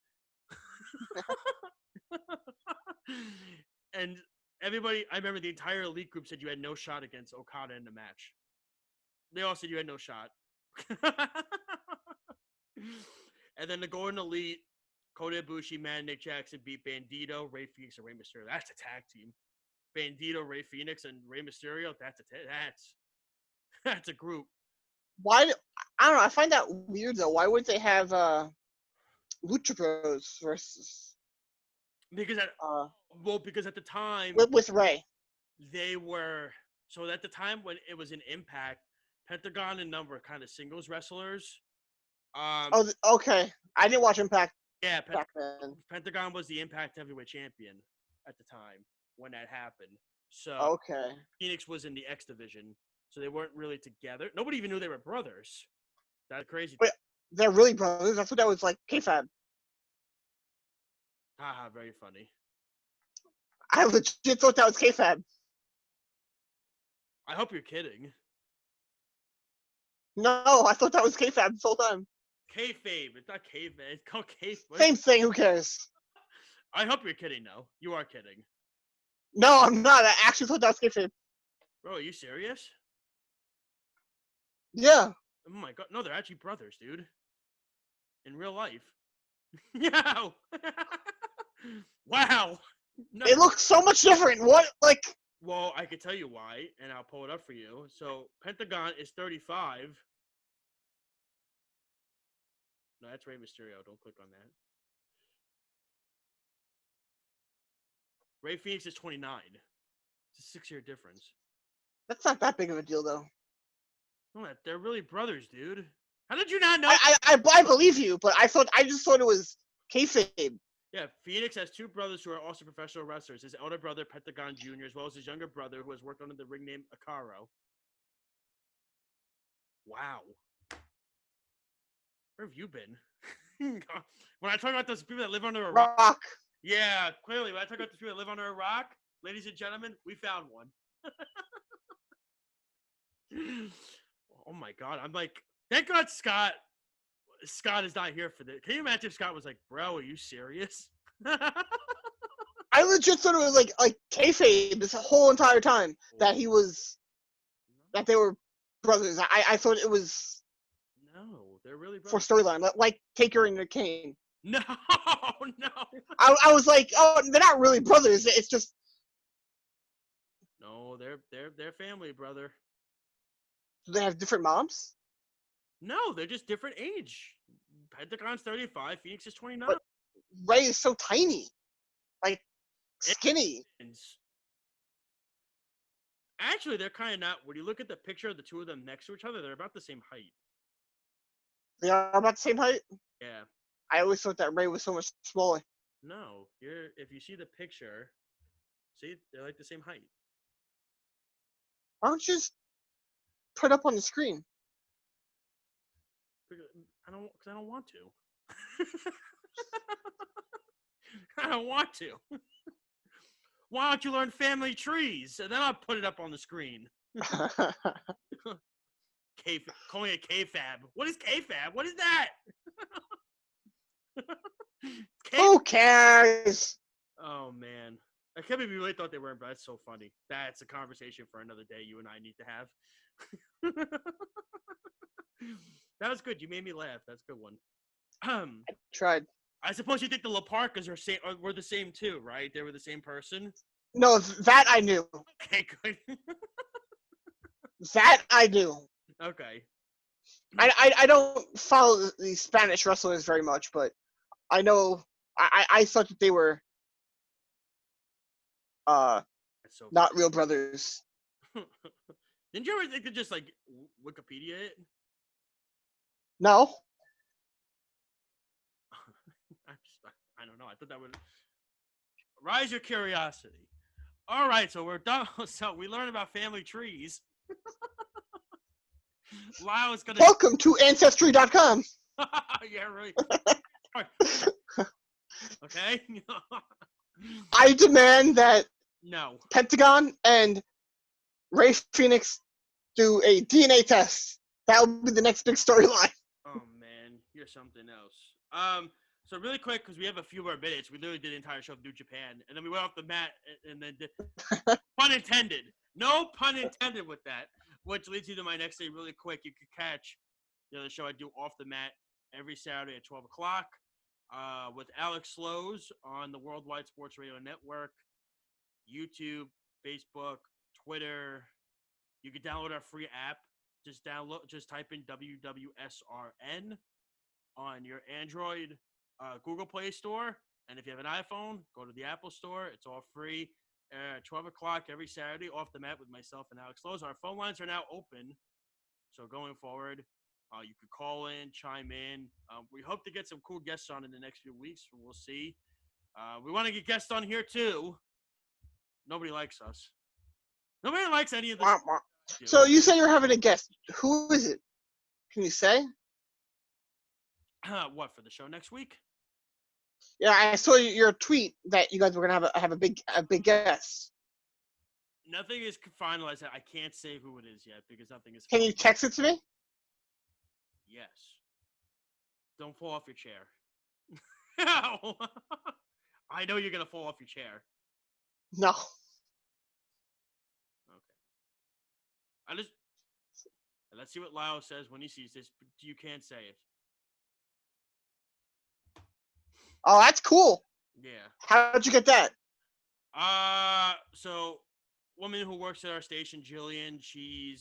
And everybody, I remember the entire Elite group said you had no shot against Okada in the match. They all said you had no shot. And then the Golden Elite, Kota Ibushi, Nick Jackson beat Bandito, Rey Fenix, and Rey Mysterio. That's a tag team. Bandito, Rey Fenix, and Rey Mysterio. That's a group. Why? I don't know. I find that weird though. Why would they have Lucha Bros versus? Because at the time with Rey, they were at the time when it was an Impact, Pentagon and Number were kind of singles wrestlers. Okay. I didn't watch Impact. Yeah, back then. Pentagon was the Impact Heavyweight Champion at the time when that happened. So okay, Phoenix was in the X division, so they weren't really together. Nobody even knew they were brothers. That's crazy. Wait, they're really brothers? I thought that was like kayfabe. Haha, very funny. I legit thought that was kayfabe. I hope you're kidding. No, I thought that was kayfabe this whole time. Kayfabe. It's not kayfabe. It's called kayfabe. Same thing. Who cares? I hope you're kidding, though. You are kidding. No, I'm not. I actually thought that was kayfabe. Bro, are you serious? Yeah. Oh my god. No, they're actually brothers, dude. In real life. Yo! Wow! No. It looks so much different. What, like... Well, I could tell you why, and I'll pull it up for you. So, Pentagon is 35. No, that's Rey Mysterio. Don't click on that. Rey Fenix is 29. It's a 6-year difference. That's not that big of a deal, though. No, they're really brothers, dude. How did you not know? I believe you, but I just thought it was kayfabe. Yeah, Phoenix has two brothers who are also professional wrestlers. His elder brother, Pentagon Jr., as well as his younger brother, who has worked under the ring name Akaro. Wow. Where have you been? When I talk about those people that live under a rock. Yeah, clearly. When I talk about those people that live under a rock, ladies and gentlemen, we found one. Oh my god. I'm like, thank God Scott is not here for this. Can you imagine if Scott was like, bro, are you serious? I legit thought it was like kayfabe this whole entire time that they were brothers. I thought it was. No, they're really for brothers. storyline, like Taker and Kane. No. I was like, oh, they're not really brothers. It's just. No, they're family, brother. Do they have different moms? No, they're just different age. Pentagon's 35, Phoenix is 29. But Rey is so tiny. Like, skinny. Actually, they're kind of not. When you look at the picture of the two of them next to each other, they're about the same height. They are about the same height? Yeah. I always thought that Rey was so much smaller. No, if you see the picture, see, they're like the same height. Why don't you just put it up on the screen? I don't want to. I don't want to. Why don't you learn family trees? And then I'll put it up on the screen. Calling it kayfabe. What is kayfabe? What is that? Who cares? Oh, man. I can't believe you really thought they weren't, but that's so funny. That's a conversation for another day you and I need to have. That was good. You made me laugh. That's a good one. Tried. I suppose you think the LaParcas were the same too, right? They were the same person. No, that I knew. Okay, good. That I knew. Okay. I don't follow the Spanish wrestlers very much, but I know I thought that they were That's so not real brothers. funny. Didn't you ever think to just like Wikipedia it? No. I don't know. I thought that would rise your curiosity. All right, so we're done. So we learned about family trees. Lyle is gonna. Welcome to Ancestry.com. Yeah, right. Okay. I demand that No. Pentagon and Ray Phoenix do a DNA test. That will be the next big storyline. Oh man, you're something else. So really quick, because we have a few more minutes, we literally did the entire show of New Japan, and then we went off the mat, and then did, pun intended. No pun intended with that. Which leads you to my next thing really quick. You could catch the show I do off the mat every Saturday at 12 o'clock with Alex Slows on the Worldwide Sports Radio Network, YouTube, Facebook, Twitter. You can download our free app. Just type in WWSRN on your Android Google Play Store. And if you have an iPhone, go to the Apple Store. It's all free. 12 o'clock every Saturday, off the mat with myself and Alex Lowe's. Our phone lines are now open. So going forward, you could call in, chime in. We hope to get some cool guests on in the next few weeks. We'll see. We want to get guests on here too. Nobody likes us. Nobody likes any of this. So you said you're having a guest. Who is it? Can you say? What, for the show next week? Yeah, I saw your tweet that you guys were gonna have a big guest. Nothing is finalized. I can't say who it is yet because nothing is. Can you text it to me? Yes. Don't fall off your chair. I know you're gonna fall off your chair. No. Okay. Let's see what Lyle says when he sees this. You can't say it. Oh, that's cool. Yeah. How'd you get that? So woman who works at our station, Jillian, she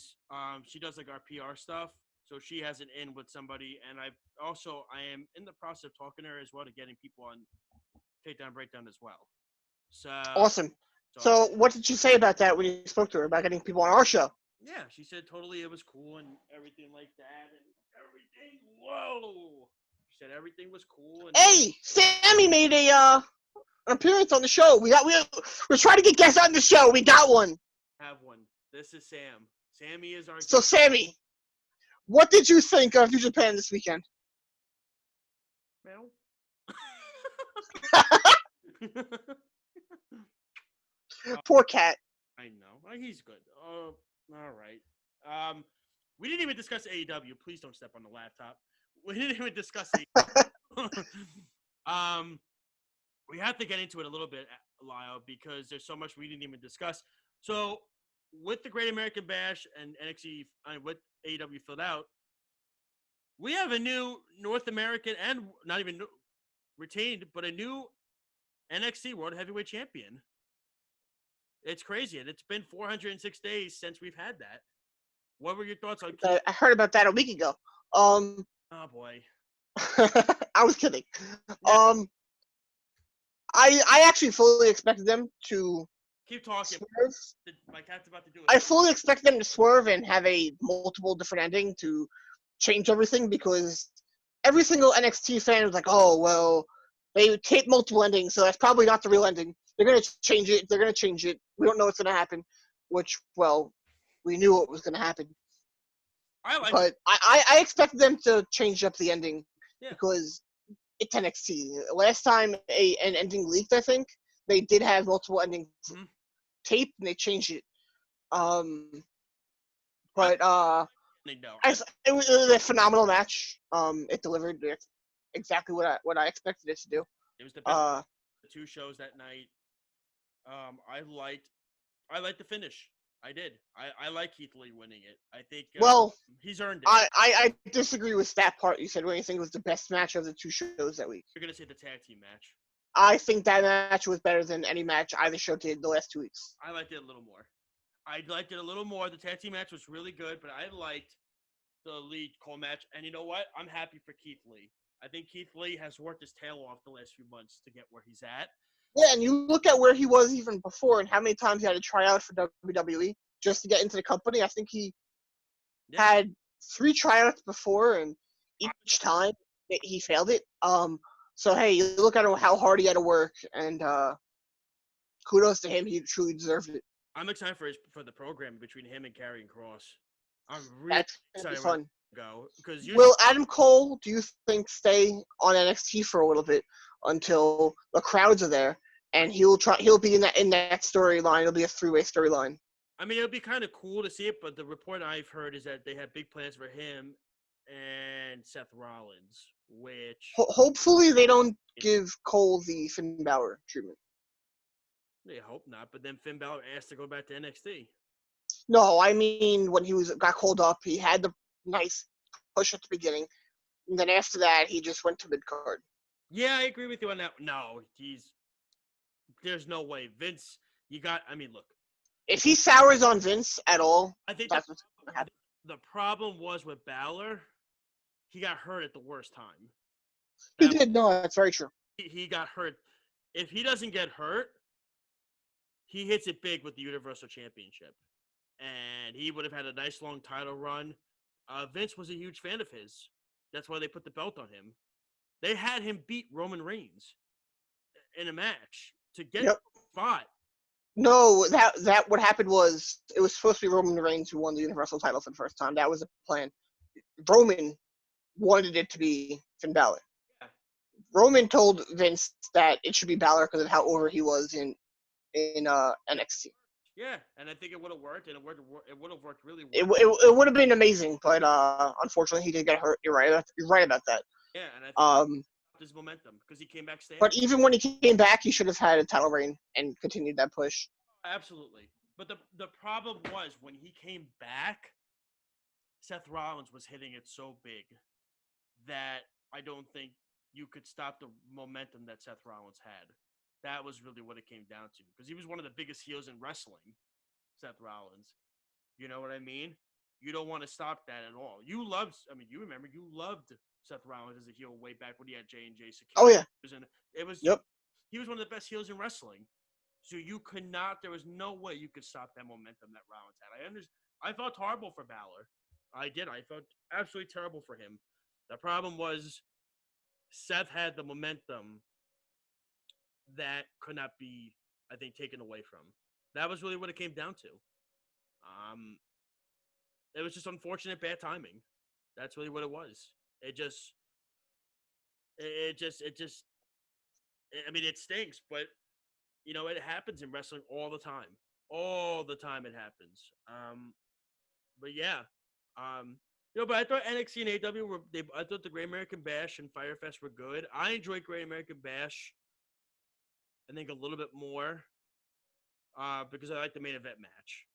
does like our PR stuff. So she has an in with somebody, and I am in the process of talking to her as well to getting people on Takedown Breakdown as well. So awesome. So what did you say about that when you spoke to her about getting people on our show? Yeah, she said totally it was cool and everything like that, and everything. Whoa. She said everything was cool. And hey, Sammy made an appearance on the show. We're trying to get guests on the show. We got one. Have one. This is Sam. Sammy is our. So Sammy, what did you think of New Japan this weekend? Well. Poor cat. I know. He's good. Oh, all right. We didn't even discuss AEW. Please don't step on the laptop. We didn't even discuss AEW. We have to get into it a little bit, Lyle, because there's so much we didn't even discuss. So, with the Great American Bash and NXT, with AEW filled out, we have a new North American and not even retained, but a new NXT World Heavyweight Champion. It's crazy, and it's been 406 days since we've had that. What were your thoughts on? I heard about that a week ago. Oh boy. I was kidding. Yeah. I actually fully expected them to keep talking. Swerve. My cat's about to do it. I fully expected them to swerve and have a multiple different ending to change everything, because every single NXT fan was like, oh, well, they taped multiple endings, so that's probably not the real ending. They're going to change it. They're going to change it. We don't know what's going to happen, which, well, we knew what was going to happen. But I expected them to change up the ending because it's NXT. Last time an ending leaked, I think, they did have multiple endings taped, and they changed it. But it was a phenomenal match. It delivered exactly what I expected it to do. It was the best two shows that night. I liked the finish. I did. I like Keith Lee winning it. I think Well, he's earned it. I disagree with that part. You said when you think was the best match of the two shows that week. You're gonna say the tag team match. I think that match was better than any match either show did the last 2 weeks. I liked it a little more. I liked it a little more. The tag team match was really good, but I liked the Lee Cole match. And you know what? I'm happy for Keith Lee. I think Keith Lee has worked his tail off the last few months to get where he's at. Yeah, and you look at where he was even before and how many times he had to try out for WWE just to get into the company. I think he had 3 tryouts before, and each time he failed it. So hey, you look at how hard he had to work, and kudos to him. He truly deserved it. I'm excited for the program between him and Karrion Kross. I'm really excited fun. To go because will Adam Cole, do you think, stay on NXT for a little bit until the crowds are there, and he'll be in that storyline? It'll be a 3-way storyline. I mean, it'll be kind of cool to see it, but the report I've heard is that they have big plans for him and Seth Rollins, which hopefully they don't give Cole the Finn Balor treatment. They hope not, but then Finn Balor asked to go back to NXT. No, I mean when he got called up, he had the nice push at the beginning, and then after that, he just went to mid card. Yeah, I agree with you on that. No, there's no way. Vince, look. If he sours on Vince at all, I think that's what's going to happen. The problem was with Balor, he got hurt at the worst time. He did. No, that's very true. He got hurt. If he doesn't get hurt, he hits it big with the Universal Championship. And he would have had a nice long title run. Vince was a huge fan of his. That's why they put the belt on him. They had him beat Roman Reigns in a match to get the spot. No, that what happened was it was supposed to be Roman Reigns who won the Universal title for the first time. That was the plan. Roman wanted it to be Finn Balor. Yeah. Roman told Vince that it should be Balor because of how over he was in NXT. Yeah, and I think it would have worked, and it would have worked really well. It would have been amazing, but unfortunately he did get hurt. You're right about that. Yeah, and I think his momentum because he came back standing. But even when he came back, he should have had a title reign and continued that push. Absolutely. But the problem was when he came back, Seth Rollins was hitting it so big that I don't think you could stop the momentum that Seth Rollins had. That was really what it came down to because he was one of the biggest heels in wrestling, Seth Rollins. You know what I mean? You don't want to stop that at all. You loved Seth Rollins as a heel way back when he had J&J Security. Oh, yeah. He was one of the best heels in wrestling. So you could not, there was no way you could stop that momentum that Rollins had. I felt horrible for Balor. I did. I felt absolutely terrible for him. The problem was Seth had the momentum that could not be, I think, taken away from. That was really what it came down to. It was just unfortunate bad timing. That's really what it was. It stinks, but it happens in wrestling all the time. All the time it happens. But yeah. But I thought NXT and AEW I thought the Great American Bash and Fyter Fest were good. I enjoyed Great American Bash, I think, a little bit more because I like the main event match.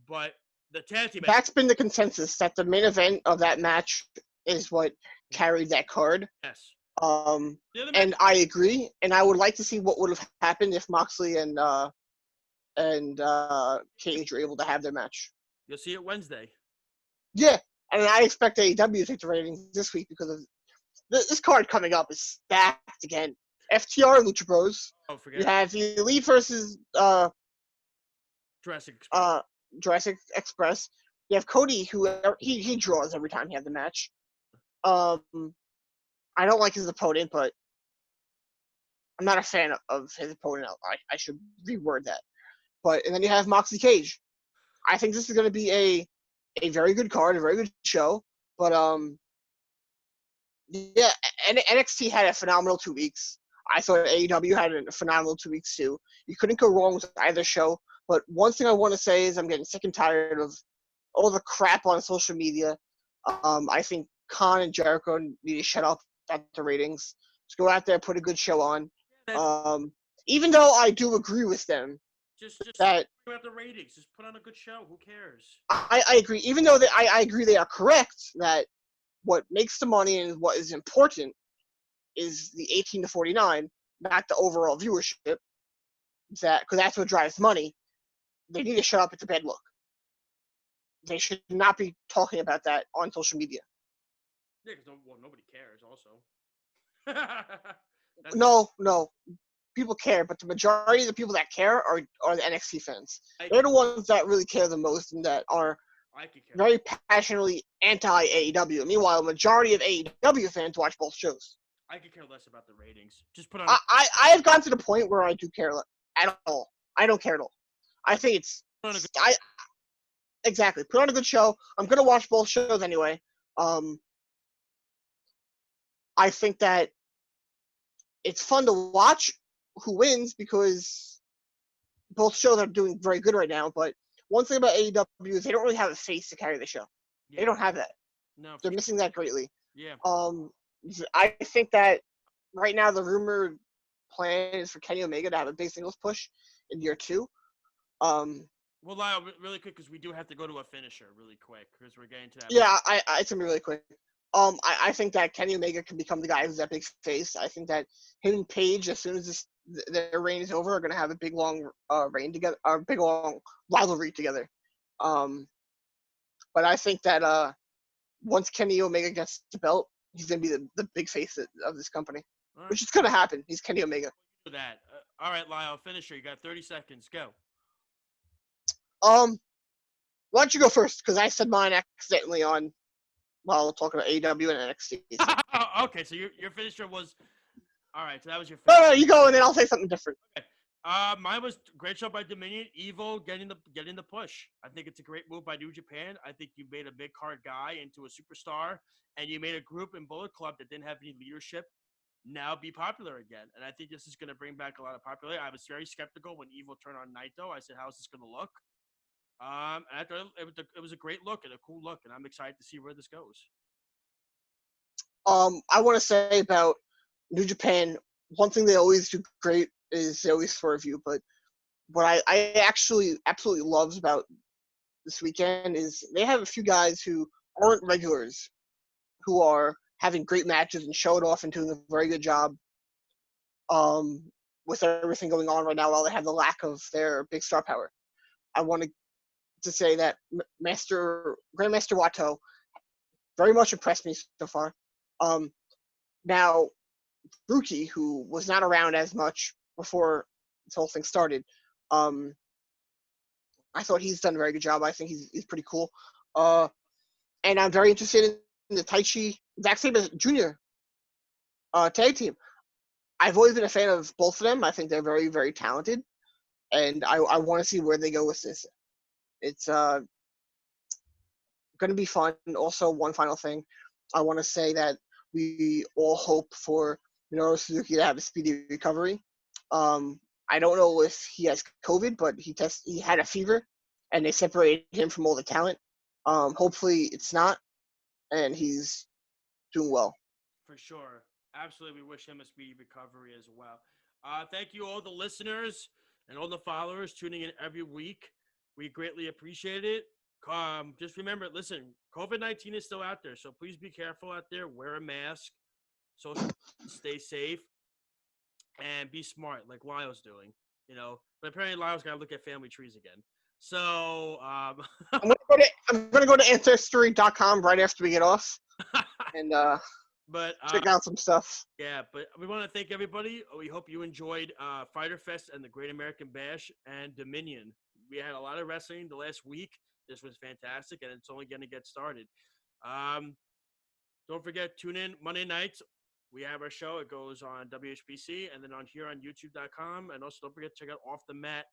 But the tag team match, that's been the consensus that the main event of that match is what carried that card. Yes. And I agree, and I would like to see what would have happened if Moxley and Cage were able to have their match. You'll see it Wednesday. Yeah, and I expect AEW to take the ratings this week because of this card coming up is stacked again. FTR and Lucha Bros. Oh, forget you have the Elite versus Jurassic Express. Jurassic Express. You have Cody, who he draws every time he has the match. I don't like his opponent, but I'm not a fan of his opponent. I should reword that. And then you have Moxley Cage. I think this is going to be a very good card, a very good show. But yeah, NXT had a phenomenal 2 weeks. I thought AEW had a phenomenal 2 weeks too. You couldn't go wrong with either show. But one thing I want to say is I'm getting sick and tired of all the crap on social media. I think Khan and Jericho need to shut up at the ratings. Just go out there, put a good show on. Even though I do agree with them Just that about the ratings. Just put on a good show. Who cares? I agree. Even though I agree they are correct that what makes the money and what is important is the 18 to 49, not the overall viewership. Because that's what drives money. They need to shut up. It's a bad look. They should not be talking about that on social media. Yeah, because nobody cares. Also, No, people care, but the majority of the people that care are the NXT fans. They're the ones that really care the most and that are very passionately anti AEW. Meanwhile, the majority of AEW fans watch both shows. I could care less about the ratings. Just put on. I have gotten to the point where I do care at all. I don't care at all. I think it's exactly put on a good show. I'm gonna watch both shows anyway. I think that it's fun to watch who wins because both shows are doing very good right now. But one thing about AEW is they don't really have a face to carry the show. Yeah. They don't have that. No, they're missing that greatly. Yeah. I think that right now the rumored plan is for Kenny Omega to have a big singles push in year 2. Well, Lyle, really quick, because we do have to go to a finisher really quick because we're getting to that. Yeah, it's gonna be really quick. I think that Kenny Omega can become the guy who's that big face. I think that him and Paige, as soon as their reign is over, are gonna have a big long reign together, or big long rivalry together. But I think that once Kenny Omega gets the belt, he's gonna be the big face of this company, right. Which is gonna happen. He's Kenny Omega. That. All right, Lyle, finisher. You got 30 seconds. Go. Why don't you go first? Because I said mine accidentally while talking about AEW and NXT. So. Okay, so your finisher was. All right, so that was your finisher. No, you go, and then I'll say something different. Okay. Mine was great show by Dominion. Evo getting the push. I think it's a great move by New Japan. I think you made a mid card guy into a superstar, and you made a group in Bullet Club that didn't have any leadership now be popular again. And I think this is going to bring back a lot of popularity. I was very skeptical when Evo turned on Naito. I said, "How is this going to look?" And I thought it was a great look and a cool look, and I'm excited to see where this goes. I want to say about New Japan, one thing they always do great is they always swerve you, but what I actually absolutely loves about this weekend is they have a few guys who aren't regulars who are having great matches and showing off and doing a very good job with everything going on right now while they have the lack of their big star power. I wanted to say that Grandmaster Wato very much impressed me so far. Now, Rookie, who was not around as much before this whole thing started, I thought he's done a very good job. I think he's pretty cool. And I'm very interested in the Taichi Zack Sabre Jr. Tag team. I've always been a fan of both of them. I think they're very, very talented. And I want to see where they go with this. It's going to be fun. Also, one final thing. I want to say that we all hope for Minoru Suzuki to have a speedy recovery. I don't know if he has COVID, but he had a fever, and they separated him from all the talent. Hopefully it's not, and he's doing well. For sure. Absolutely. We wish him a speedy recovery as well. Thank you all the listeners and all the followers tuning in every week. We greatly appreciate it. Just remember, listen, COVID-19 is still out there, so please be careful out there. Wear a mask, stay safe, and be smart like Lyle's doing, But apparently Lyle's got to look at family trees again. So I'm gonna go to Ancestry.com right after we get off, and check out some stuff. Yeah, but we want to thank everybody. We hope you enjoyed Fyter Fest and the Great American Bash and Dominion. We had a lot of wrestling the last week. This was fantastic, and it's only going to get started. Don't forget, tune in Monday nights. We have our show. It goes on WHPC and then on here on YouTube.com. And also don't forget to check out Off the Mat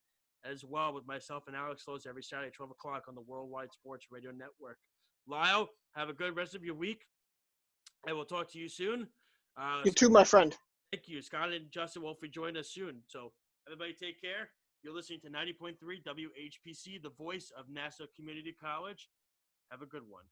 as well with myself and Alex Lowe's every Saturday at 12 o'clock on the Worldwide Sports Radio Network. Lyle, have a good rest of your week. And we'll talk to you soon. You too, my friend. Thank you. Scott and Justin will join us soon. So everybody take care. You're listening to 90.3 WHPC, the voice of Nassau Community College. Have a good one.